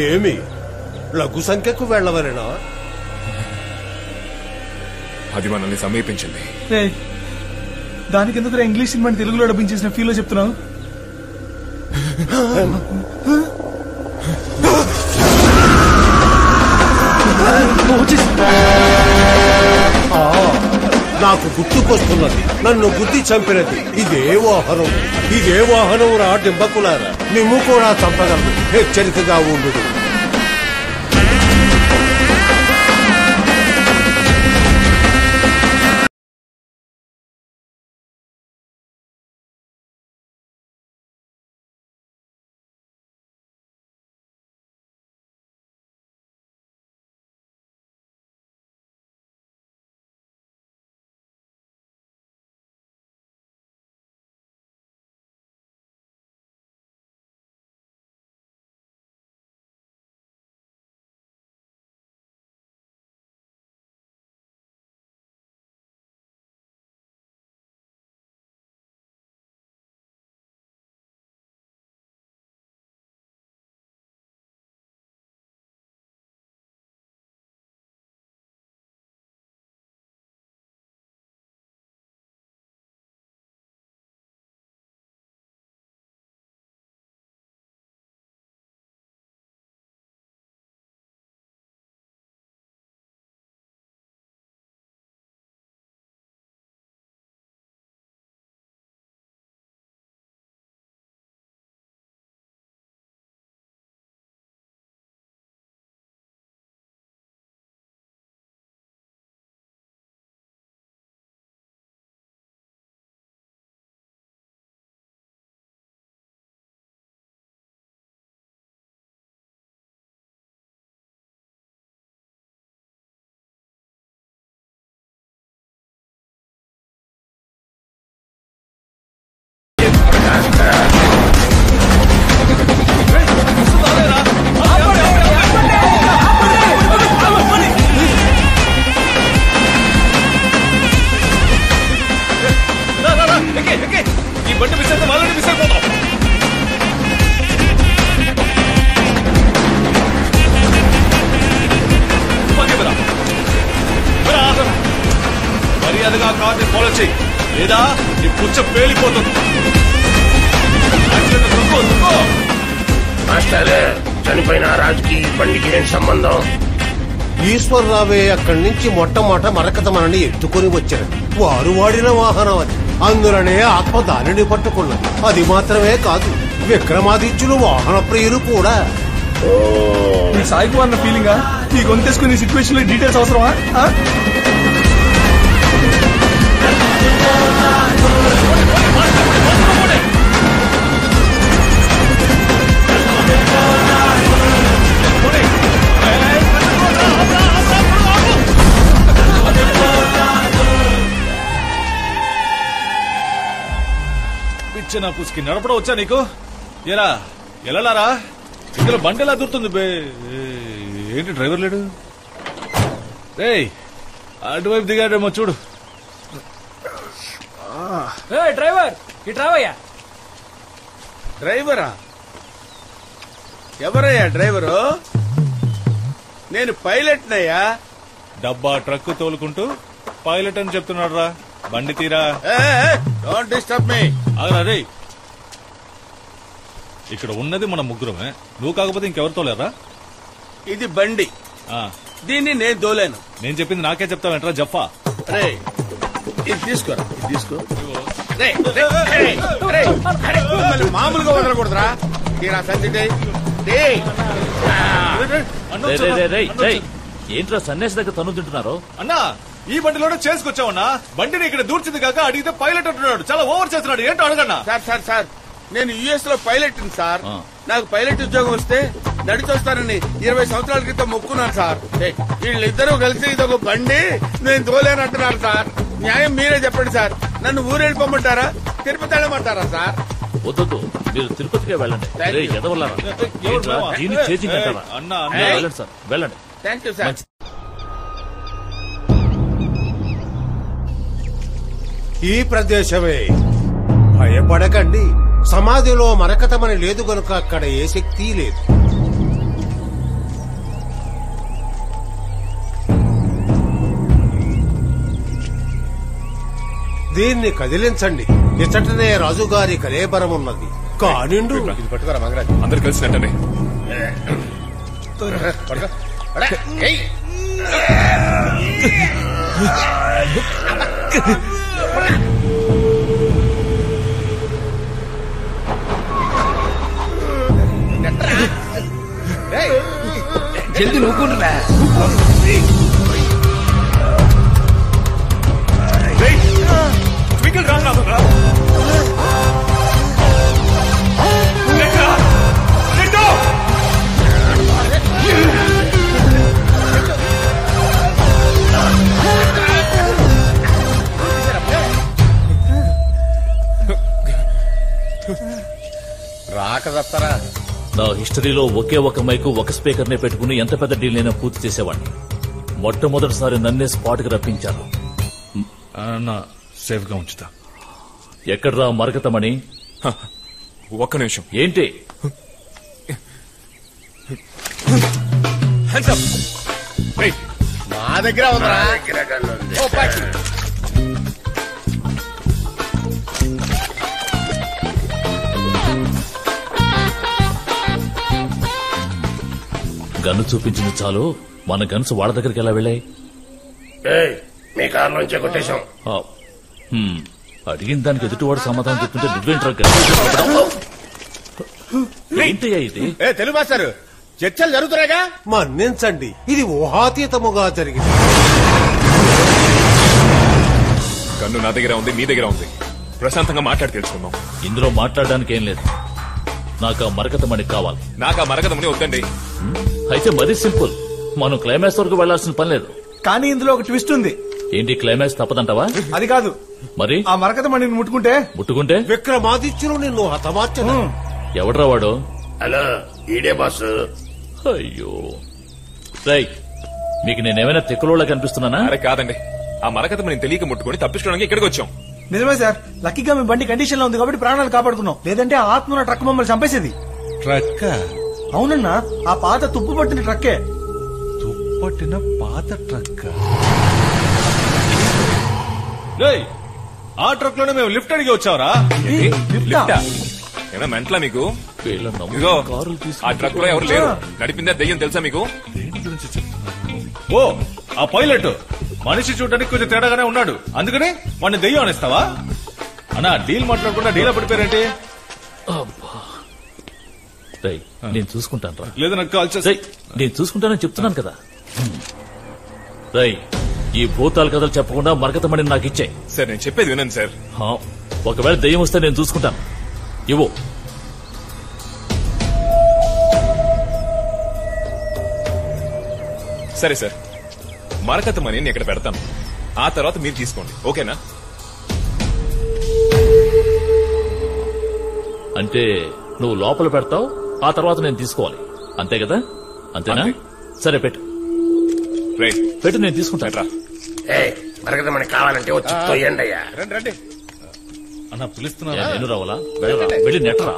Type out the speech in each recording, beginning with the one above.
ఏమి లఘు సంఖ్యకు వెళ్ళవలేనా? అది మనల్ని సమీపించింది. దానికి ఎందుకు ఇంగ్లీష్ సినిమాని తెలుగులో డబ్బింగ్ చేసిన ఫీల్ లో చెప్తున్నావు? నాకు గుర్తుకొస్తున్నది, నన్ను బుద్ధి చంపినది ఇదే వాహనం. ఇదే వాహనం రా డింబకులారా, నిమ్ము కూడా చంపగలదు. హెచ్చరికగా ఉండు. మర్యాదగా కార్ని ఫాలో చెయ్యి, లేదా నీ పుచ్చ పేలిపోతుంది. చనిపోయిన రాజుకి బండికి ఏం సంబంధం? ఈశ్వరరావే అక్కడి నుంచి మొట్టమొదట మరకతమనని ఎత్తుకొని వచ్చినది. వారు వాడిన వాహనం అది. అందులోనే ఆత్మ దానిని పట్టుకున్నది. అది మాత్రమే కాదు, విక్రమాదిత్యులు వాహన ప్రియులు కూడా. సాయికు అన్న ఫీలింగా ఈ గొంతేసుకుని సిచ్యువేషన్ లో డీటెయిల్స్ అవసరమా? పిచ్చిన పుస్కి నడపడం వచ్చా నీకు? ఎరా ఎలారా? ఇందులో బండి ఎలా దూరుతుంది బే? ఏంటి డ్రైవర్ లేడు? రేయ్ అటువైపు దిగాడేమో చూడు. డ్రైవర్ ఇట్రావయ్యా. డ్రైవరా? ఎవరయ్యా డ్రైవరు? నేను పైలట్ నయ్యా. డబ్బా ట్రక్ తోలుకుంటూ పైలట్ అని చెప్తున్నాడు రా. బండి తీరా. Don't disturb me. రే, ఇక్కడ ఉన్నది మన ముగ్గురమే. నువ్వు కాకపోతే ఇంకెవరు తోలేరా? ఇది బండి, దీన్ని నేను తోలేను. నేను చెప్పింది నాకే చెప్తావేంట్రా జఫా? రే ఇది తీసుకోరా, ఇది తీసుకో. మామూలుగా వదలకూడదురా. తీరా సంచి. ఏంట్రా సన్యాసి దగ్గర తను తింటున్నారు? అన్నా ఈ బండిలోనే చేసుకొచ్చావన్నా. బండిని ఇక్కడ దూర్చింది కాక అడిగితే పైలట్ అంటున్నాడు. చాలా ఓవర్ చేస్తున్నాడు. ఏంటో అడగన్నా. సార్ నేను యుఎస్ లో పైలట్ సార్. నాకు పైలట్ ఉద్యోగం వస్తే నడిచొస్తానని 20 సంవత్సరాల క్రితం మొక్కున్నాను సార్. వీళ్ళిద్దరూ కలిసి ఇదొక బండి నేను తోలేనంటున్నారు సార్. న్యాయం మీరే చెప్పండి సార్. నన్ను ఊరెళ్ళిపోమంటారా, తిరుపతి వెళ్ళమంటారా సార్? వద్దు, మీరు తిరుపతికే వెళ్ళండి. వెళ్ళండి సార్, వెళ్ళండి. Thank you sir. ఈ ప్రదేశమే. భయపడకండి. సమాధిలో మరకతమని లేదు గనుక అక్కడ ఏ శక్తి లేదు. దీన్ని కదిలించండి. ఇచ్చటనే రాజుగారి కలేబరం ఉన్నది. కానిండు ఇది పట్టుకోరా మంగరాజు. అందరు కలిసినట్టండి. పట్టుకో. ఏయ్. జల్ది నూకుంటున్నా. రాక తస్తారా? నా హిస్టరీలో ఒకే ఒక మైకు ఒక స్పీకర్ నే పెట్టుకుని ఎంత పెద్ద డీల్ అయినా పూర్తి చేసేవాడిని. మొట్టమొదటిసారి నన్నే స్పాట్ కి రప్పించాను. అన్న సేఫ్ గా ఉంచుతా. ఎక్కడ్రా మరకతమణి? ఒక్క నిమిషం. ఏంటి? మా దగ్గర ఉందా? ఓ పాచి. గన్ను చూపించింది చాలు. మన గన్స్ వాళ్ళ దగ్గరికి ఎలా వెళ్ళాయి? మీ కారు నుంచే కొట్టేశాం. అడిగిన దానికి ఎదుటివాడు సమాధానం చెప్తుంటే నువ్వేంట్రా గన్ను? ఏంటయ్యా ఇది? తెలుగు మాస్టారు, చర్చలు జరుగుతున్నాయిగా. మన్నించండి, ఇది ఊహాతీతముగా జరిగింది. గన్ను నా దగ్గర ఉంది, మీ దగ్గర ఉంది. ప్రశాంతంగా మాట్లాడి తెలుసుకుందాం. ఇందులో మాట్లాడడానికి ఏం లేదు. నాకు ఆ మరకతమణి కావాలి. నాకు ఆ మరకతమణి వద్దండి. అయితే మరీ సింపుల్. మనం క్లైమాక్స్ వరకు వెళ్లాల్సిన పని లేదు. కానీ ఇందులో ఒక ట్విస్ట్ ఉంది. ఏంటి? క్లైమాక్స్ తప్పదంటావా? అది కాదు, మరి ఆ మరకతమణిని ముట్టుకుంటే విక్రమాదిత్యులు నిన్ను హతమార్చను. ఎవడ్రా వాడు? హలో, ఈడే బాస్. అయ్యో రై, మీకు నేనేమైనా తెక్కులోలా కనిపిస్తున్నానా? అరే కాదండి, ఆ మరకతమణి తెలియక ముట్టుకొని తప్పించుకోవడానికి ఇక్కడికి వచ్చాం. నిజమే సార్, లక్కీగా మీ బండి కండిషన్ లో ఉంది కాబట్టి ప్రాణాలు కాపాడుకున్నాం. లేదంటే ఆ ఆత్మ ట్రక్ మమ్మల్ని చంపేసేది. ట్రక్? అవునన్నా, ఆ పాత తుప్పు పట్టిన ట్రక్కే. తుప్పట్టిన పాత ట్రక్? ఆ ట్రక్ లోనే మేము లిఫ్ట్ అడిగి వచ్చావరా? లిఫ్టా? ఏమైనా మెంట్లా మీకు? ఇదిగో, ఆ ట్రక్ లో ఎవరు లేరు. నడిపిందే దెయ్యం తెలుసా మీకు? ఓ, ఆ పైలట్ మనిషి చూడడానికి కొంచెం తేడాగానే ఉన్నాడు, అందుకని వాడిని దెయ్యం అనిస్తావా? అన్నా, డీల్ మాట్లాడకుండా డీలా పడిపోయారంటే. నేను చూసుకుంటాను రా. లేదు నాకు కాల్ చేసి. నేను చూసుకుంటానని చెప్తున్నాను కదా. రై, ఈ భూతాల కథలు చెప్పకుండా మరకతమణిని నాకు ఇచ్చాయి. సార్, నేను చెప్పేది వినండి సార్. ఒకవేళ దెయ్యం వస్తే నేను చూసుకుంటాను. ఇవ్వు. సరే సార్, మరకతమణి నేను ఇక్కడ పెడతాను. ఆ తర్వాత మీరు తీసుకోండి, ఓకేనా? అంటే నువ్వు లోపల పెడతావు, ఆ తర్వాత నేను తీసుకోవాలి, అంతే కదా? అంతేనా? సరే, పెట్టు పెట్టు, నేను తీసుకుంటాను. మరకతమణి కావాలంటే వచ్చి తోయండి అయ్యా. రండి రండి. అన్న పిలుస్తున్నా. నేను రావాలా? వెళ్ళి నెట్టరా.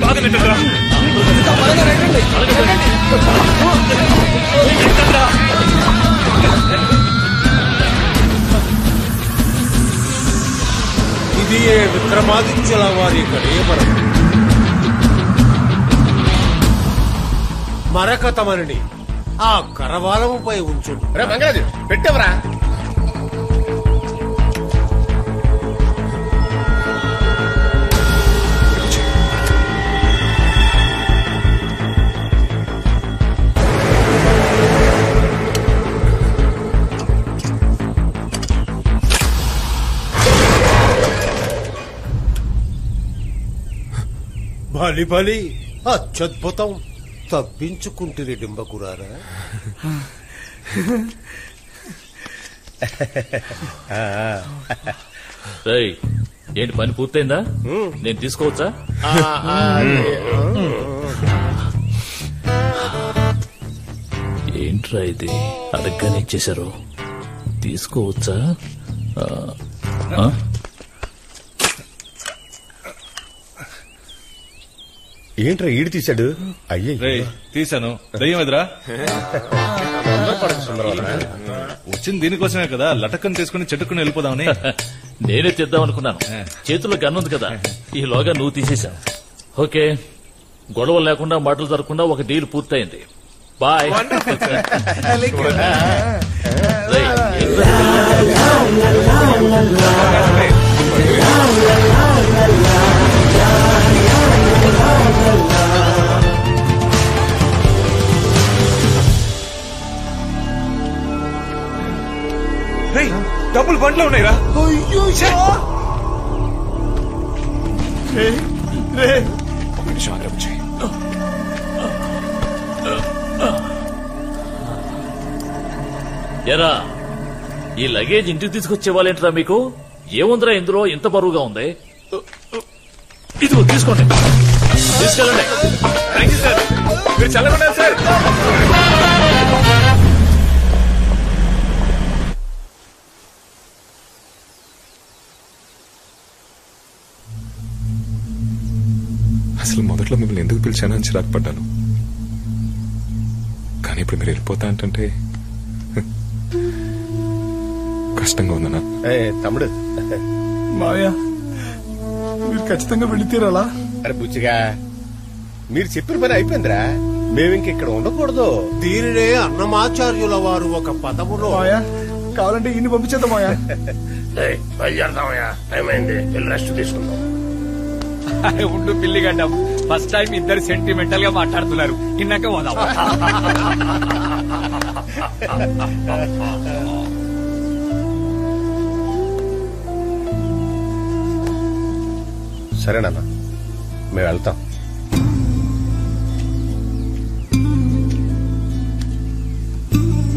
బాగా నెట్టరా. ఇది విక్రమాదిత్యుల వారి కలేబరం. మరకతమణిని ఆ కరవాలముపై ఉంచుడు. రే మంగరాజు, పెట్టవరా? బలి బలి, అత్యద్భుతం. తప్పించుకుంటుంది డింబకురారా. ఏంటి, పని పూర్తయిందా? నేను తీసుకోవచ్చా? ఏంట్రా ఇది, అడగ్గానే ఇచ్చేశారు. తీసుకోవచ్చా? ఏంట్రా ఈడు తీశాడు? అయ్యే తీశాను. దయ్యం ఎదురా. సుందరం వచ్చింది దీనికోసమే కదా, లటక్కని తీసుకుని చెట్టుకుని వెళ్ళిపోదామని. నేనే తెద్దాం అనుకున్నాను, చేతుల్లో గన్ ఉంది కదా, ఈలోగా నువ్వు తీసేశావు. ఓకే, గొడవ లేకుండా మాటలు జరగకుండా ఒక డీల్ పూర్తయింది. బాయ్. డబ్బులు బండ్లో ఉన్నాయిరా. ఎరా, ఈ లగేజ్ ఇంటికి తీసుకొచ్చేవాళ్ళేంట్రా మీకు? ఏముందిరా ఇందులో ఇంత బరువుగా ఉంది? ఇదిగో తీసుకోండి, తీసుకెళ్ళండి. థ్యాంక్ యూ సార్, మీరు చల్లకుండా సార్. అసలు మొదట్లో మిమ్మల్ని ఎందుకు పిలిచానని చిరాకు పడ్డాను, కానీ ఇప్పుడు మీరు వెళ్ళిపోతా అంటే కష్టంగా ఉందన్నా. తమ్ముడు, మావయ్య మీరు ఖచ్చితంగా వెళ్ళి తీరాలా? అరే బుచ్చిగా, మీరు చెప్పిన పని అయిపోయిందిరా, మేమింక ఇక్కడ ఉండకూడదు. దీనినే అన్నమాచార్యుల వారు ఒక పదములో మావయ్య కావాలంటే ఇన్ని పంపించేద్దాం మావయ్య. బయలుదేరదామయ్యా, టైం అయింది, వెళ్ళి రెస్ట్ తీసుకుందాం. ఉండు పిల్లి గడ్డం, ఫస్ట్ టైం ఇద్దరు సెంటిమెంటల్ గా మాట్లాడుతున్నారు, ఇన్నాక పోదాం. సరేనన్నా, మేము వెళ్తాం.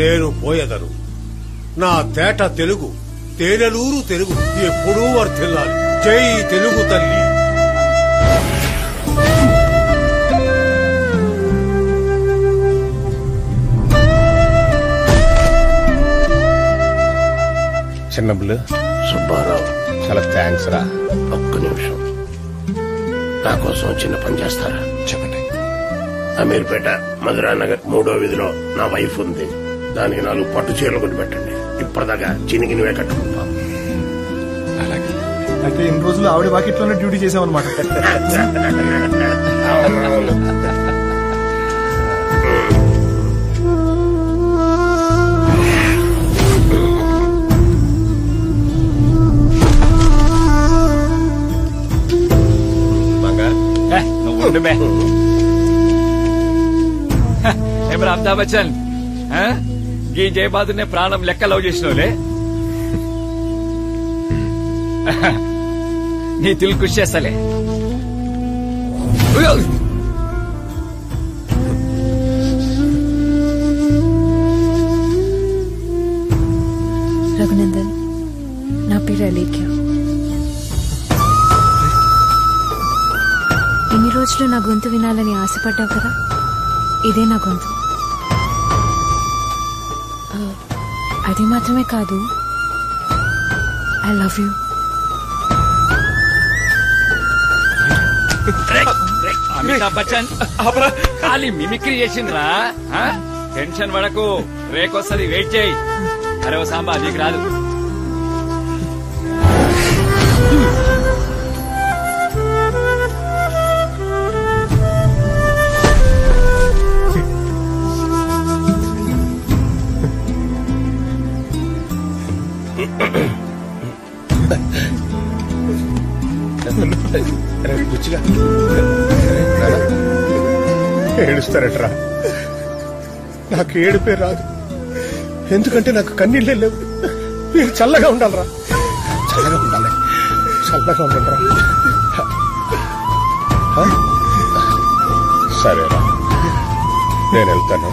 నేను పోయెదను. నా తేట తెలుగు, తేనెలూరు తెలుగు ఎప్పుడూ వర్ధిల్లాలి. జై తెలుగు తల్లి. చిన్నప్పుడు సుబ్బారావు, చాలా థ్యాంక్స్ రా. ఒక్క నిమిషం, నా కోసం చిన్న పని చేస్తారా? చెప్పండి. అమీర్పేట మధురానగర్ 3వ వీధిలో నా వైఫ్ ఉంది, దానికి 4 పట్టు చీరలు కొట్టి పెట్టండి. ఇప్పటిదాకా చినికి నువ్వే కట్టుకుంటాం. అలాగే. అయితే ఇన్ని రోజులు ఆవిడ వాకిట్లోనే డ్యూటీ చేసామన్నమాట. నువ్వు ఉండు బే. ఏమరా అమితాబ్ బచ్చన్, ఈ జయబాదునే ప్రాణం లెక్క లవ్ చేసినోలే. నీ తిల్ కృషి చేస్తలే. రఘునందన్, నా పేరు అలేఖ్య. ఇన్ని రోజులు నా గొంతు వినాలని ఆశపడ్డావు కదా, ఇదే నా గొంతు. అది మాత్రమే కాదు, I love you. Amitabh Bachchan ఖాళీ మిమిక్రీ చేసిండ్రా, టెన్షన్ పడకు, రేకొస్తది, వెయిట్ చేయి. అరే ఓ సాంబా, నీకు రాదు. బుచ్చిగా ఏడుస్తారట్రా. నాకు ఏడుపే రాదు, ఎందుకంటే నాకు కన్నీళ్ళే లేవు. మీరు చల్లగా ఉండాలరా, చల్లగా ఉండాలి, చల్లగా ఉండాలరా. సరేరా, నేను వెళ్తాను.